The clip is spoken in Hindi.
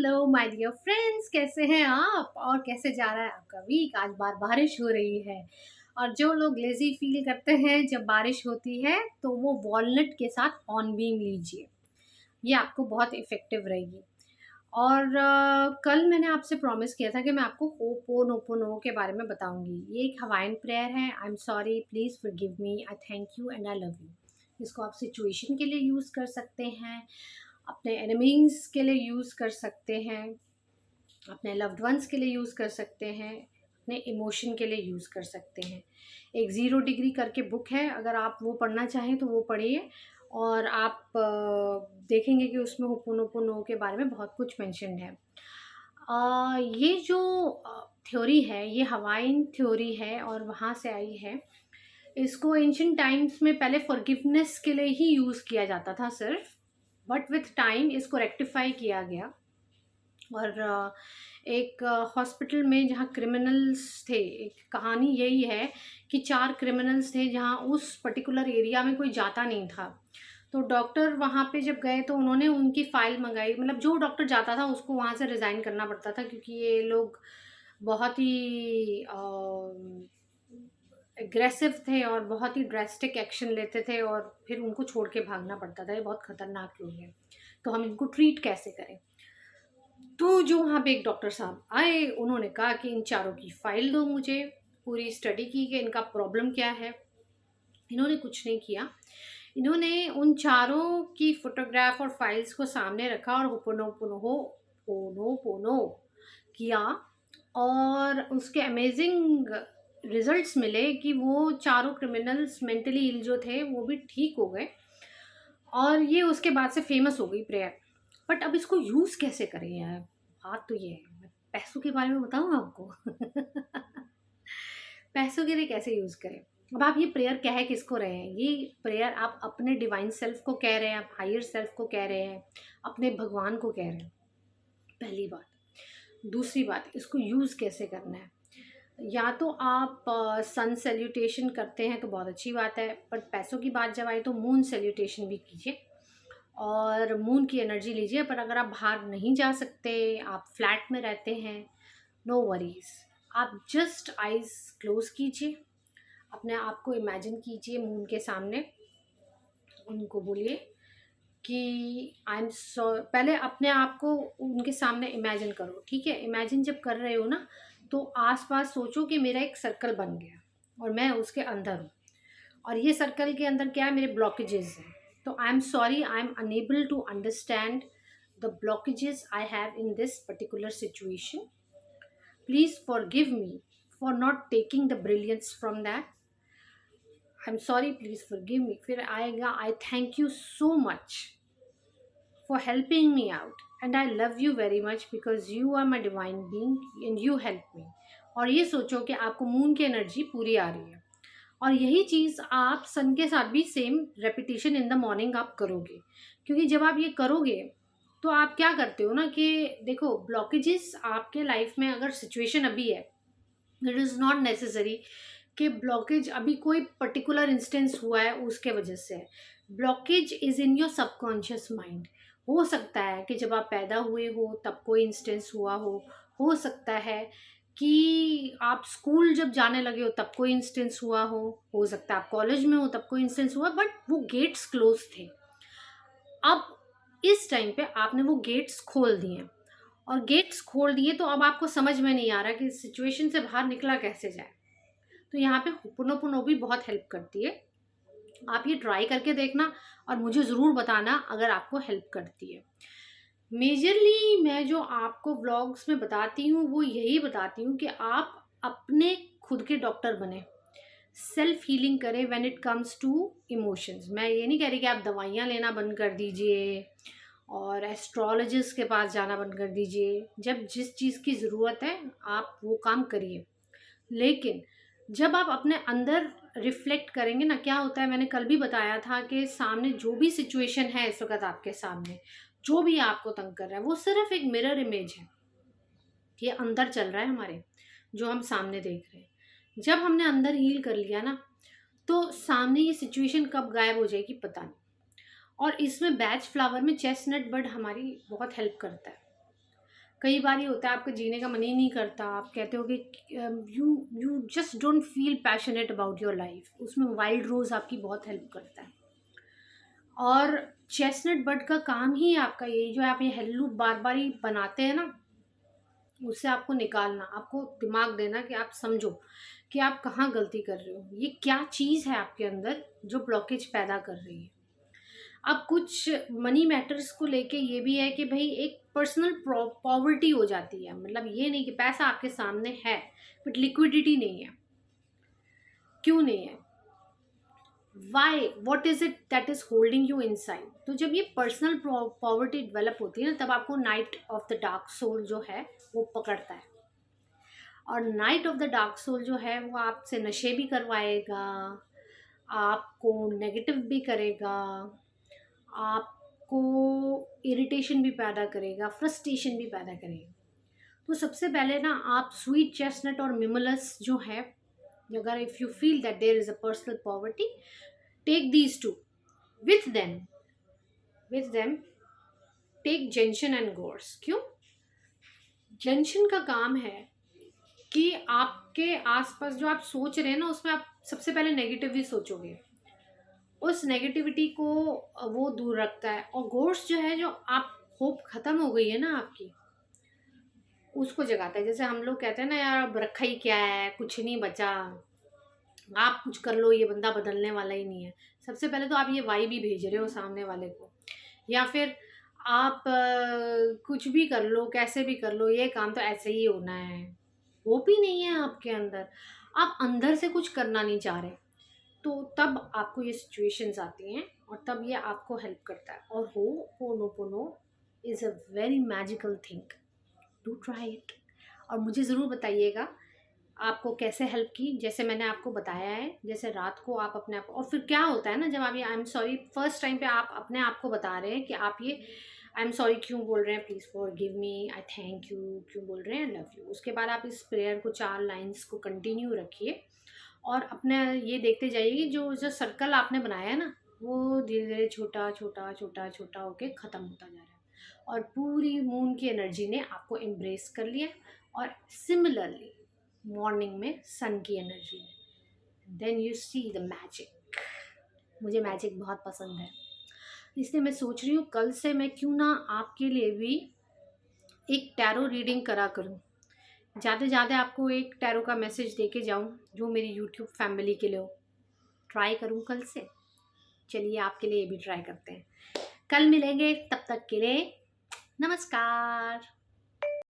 हेलो माय डियर फ्रेंड्स, कैसे हैं आप और कैसे जा रहा है आपका वीक। आज बार बारिश हो रही है और जो लोग लेजी फील करते हैं जब बारिश होती है तो वो वॉलनट के साथ ऑनबीम लीजिए। ये आपको बहुत इफ़ेक्टिव रहेगी। और कल मैंने आपसे प्रॉमिस किया था कि मैं आपको होपोनोपोनो के बारे में बताऊंगी। ये एक हवाइन प्रेयर है। आई am sorry, please forgive me, I thank you and I love you. इसको आप सिचुएशन के लिए यूज़ कर सकते हैं, अपने एनिमीज़ के लिए यूज़ कर सकते हैं, अपने लव्ड वंस के लिए यूज़ कर सकते हैं, अपने इमोशन के लिए यूज़ कर सकते हैं। एक ज़ीरो डिग्री करके बुक है, अगर आप वो पढ़ना चाहें तो वो पढ़िए और आप देखेंगे कि उसमें होपोनोपोनो के बारे में बहुत कुछ मेंशन्ड है। ये जो थ्योरी है ये हवाइन थ्योरी है और वहाँ से आई है। इसको एंशिएंट टाइम्स में पहले फॉरगिवनेस के लिए ही यूज़ किया जाता था सिर्फ, बट विथ टाइम इसको रेक्टिफाई किया गया। और एक हॉस्पिटल में जहाँ क्रिमिनल्स थे, एक कहानी यही है कि 4 क्रिमिनल्स थे जहाँ उस पर्टिकुलर एरिया में कोई जाता नहीं था। तो डॉक्टर वहाँ पे जब गए तो उन्होंने उनकी फ़ाइल मंगाई, मतलब जो डॉक्टर जाता था उसको वहाँ से रिज़ाइन करना पड़ता था क्योंकि ये लोग बहुत ही एग्रेसिव थे और बहुत ही ड्रास्टिक एक्शन लेते थे और फिर उनको छोड़ के भागना पड़ता था। ये बहुत ख़तरनाक लोग हैं, तो हम इनको ट्रीट कैसे करें। तो जो वहाँ पे एक डॉक्टर साहब आए, उन्होंने कहा कि इन चारों की फ़ाइल दो मुझे। पूरी स्टडी की कि इनका प्रॉब्लम क्या है। इन्होंने कुछ नहीं किया, इन्होंने उन चारों की फ़ोटोग्राफ और फाइल्स को सामने रखा और होपोनोपोनो किया और उसके अमेजिंग रिजल्ट्स मिले कि वो चारों क्रिमिनल्स मेंटली इल जो थे वो भी ठीक हो गए और ये उसके बाद से फेमस हो गई प्रेयर। बट अब इसको यूज़ कैसे करें यार, बात तो ये है। मैं पैसों के बारे में बताऊँ आपको पैसों के लिए कैसे यूज़ करें। अब आप ये प्रेयर कह किसको रहे हैं, ये प्रेयर आप अपने डिवाइन सेल्फ को कह रहे हैं, आप हायर सेल्फ को कह रहे हैं, अपने भगवान को कह रहे हैं, पहली बात। दूसरी बात, इसको यूज़ कैसे करना है। या तो आप सन सैल्यूटेशन करते हैं तो बहुत अच्छी बात है, बट पैसों की बात जब आई तो मून सैल्यूटेशन भी कीजिए और मून की एनर्जी लीजिए। पर अगर आप बाहर नहीं जा सकते, आप फ्लैट में रहते हैं, नो वरीज, आप जस्ट आइज़ क्लोज कीजिए, अपने आप को इमेजिन कीजिए मून के सामने, उनको बोलिए कि आई एम सो, पहले अपने आप को उनके सामने इमेजिन करो, ठीक है। इमेजिन जब कर रहे हो ना तो आसपास सोचो कि मेरा एक सर्कल बन गया और मैं उसके अंदर हूँ और ये सर्कल के अंदर क्या है, मेरे ब्लॉकेजेस हैं। तो I am sorry, I am unable to understand the blockages I have in this particular situation. Please forgive me for not taking the brilliance from that. I am sorry, please forgive me. फिर आएगा I thank you so much for helping me out and I love you very much because you are my divine being and you help me। और ये सोचो कि आपको मून की एनर्जी पूरी आ रही है और यही चीज़ आप सन के साथ भी same repetition in the morning आप करोगे। क्योंकि जब आप ये करोगे तो आप क्या करते हो ना कि देखो, ब्लॉकेजेस आपके लाइफ में अगर सिचुएशन अभी है, इट इज़ नॉट नेसेसरी कि ब्लॉकेज अभी कोई पर्टिकुलर इंस्टेंस हुआ है उसके वजह से है। Blockage is in your subconscious mind. हो सकता है कि जब आप पैदा हुए हो तब कोई इंस्टेंस हुआ हो सकता है कि आप स्कूल जब जाने लगे हो तब कोई इंस्टेंस हुआ हो सकता है आप कॉलेज में हो तब कोई इंस्टेंस हुआ, बट वो गेट्स क्लोज थे। अब इस टाइम पे आपने वो गेट्स खोल दिए और गेट्स खोल दिए तो अब आपको समझ में नहीं आ रहा कि सिचुएशन से बाहर निकला कैसे जाए। तो यहाँ पे होपोनोपोनो भी बहुत हेल्प करती है। आप ये ट्राई करके देखना और मुझे ज़रूर बताना अगर आपको हेल्प करती है। मेजरली मैं जो आपको व्लॉग्स में बताती हूँ वो यही बताती हूँ कि आप अपने खुद के डॉक्टर बने, सेल्फ हीलिंग करें when it comes to emotions. मैं ये नहीं कह रही कि आप दवाइयाँ लेना बंद कर दीजिए और एस्ट्रोलॉजिस्ट के पास जाना बंद कर दीजिए। जब जिस चीज़ की ज़रूरत है आप वो काम करिए, लेकिन जब आप अपने अंदर रिफ्लेक्ट करेंगे ना, क्या होता है, मैंने कल भी बताया था कि सामने जो भी सिचुएशन है इस वक्त आपके सामने, जो भी आपको तंग कर रहा है वो सिर्फ एक मिरर इमेज है। ये अंदर चल रहा है हमारे, जो हम सामने देख रहे हैं। जब हमने अंदर हील कर लिया ना तो सामने ये सिचुएशन कब गायब हो जाएगी पता नहीं। और इसमें बैच फ्लावर में चेस्टनट बर्ड हमारी बहुत हेल्प करता है। कई बार ये होता है आपका जीने का मन ही नहीं करता, आप कहते हो कि you you just don't feel passionate about your life, उसमें वाइल्ड रोज़ आपकी बहुत हेल्प करता है। और चेस्टनट बड का काम ही आपका ये जो आप ये हेल्लू बार बार ही बनाते हैं ना, उससे आपको निकालना, आपको दिमाग देना कि आप समझो कि आप कहाँ गलती कर रहे हो, ये क्या चीज़ है आपके अंदर जो ब्लॉकेज पैदा कर रही है। अब कुछ मनी मैटर्स को लेके ये भी है कि भाई एक पर्सनल पॉवर्टी हो जाती है, मतलब ये नहीं कि पैसा आपके सामने है बट लिक्विडिटी नहीं है। क्यों नहीं है? Why, what is it that is holding you inside? तो जब ये पर्सनल पॉवर्टी डेवलप होती है ना, तब आपको night of the dark soul जो है वो पकड़ता है। और night of the dark soul जो है वो आपसे नशे भी करवाएगा, आपको नेगेटिव भी करेगा, आपको इरिटेशन भी पैदा करेगा, फ्रस्ट्रेशन भी पैदा करेगा। तो सबसे पहले ना आप स्वीट चेस्टनट और मिमोलस जो है, अगर if you feel that there is a personal poverty, take these two with them take gentian and gorse. क्यों? जेंशन का काम है कि आपके आसपास जो आप सोच रहे हैं ना, उसमें आप सबसे पहले नेगेटिव ही सोचोगे, उस नेगेटिविटी को वो दूर रखता है। और गोर्स जो है, जो आप होप ख़त्म हो गई है ना आपकी, उसको जगाता है। जैसे हम लोग कहते हैं ना, यार अब रखा ही क्या है, कुछ नहीं बचा, आप कुछ कर लो, ये बंदा बदलने वाला ही नहीं है। सबसे पहले तो आप ये वाइब भी भेज रहे हो सामने वाले को, या फिर आप कुछ भी कर लो, कैसे भी कर लो, ये काम तो ऐसे ही होना है, होप ही नहीं है आपके अंदर, आप अंदर से कुछ करना नहीं चाह रहे, तो तब आपको ये सिचुएशंस आती हैं और तब ये आपको हेल्प करता है। और ho'oponopono is a very magical thing, do try it. और मुझे ज़रूर बताइएगा आपको कैसे हेल्प की, जैसे मैंने आपको बताया है। जैसे रात को आप अपने आप, और फिर क्या होता है ना, जब आप ये आई एम सॉरी फर्स्ट टाइम पे आप अपने आप को बता रहे हैं कि आप ये आई एम सॉरी क्यों बोल रहे हैं, please forgive me, I thank you क्यों बोल रहे हैं, आई लव यू, उसके बाद आप इस प्रेयर को 4 लाइन्स को कंटिन्यू रखिए और अपने ये देखते जाइए कि जो जो सर्कल आपने बनाया है ना, वो धीरे धीरे छोटा छोटा छोटा छोटा होके ख़त्म होता जा रहा है और पूरी मून की एनर्जी ने आपको एम्ब्रेस कर लिया। और सिमिलरली मॉर्निंग में सन की एनर्जी में, then you see the magic. मुझे मैजिक बहुत पसंद है, इसलिए मैं सोच रही हूँ कल से मैं क्यों ना आपके लिए भी एक टैरो रीडिंग करा करूँ, ज़्यादा ज़्यादा आपको एक टैरो का मैसेज दे के जाऊँ जो मेरी यूट्यूब फैमिली के लिए हो। ट्राई करूँ कल से, चलिए आपके लिए ये भी ट्राई करते हैं। कल मिलेंगे, तब तक के लिए नमस्कार।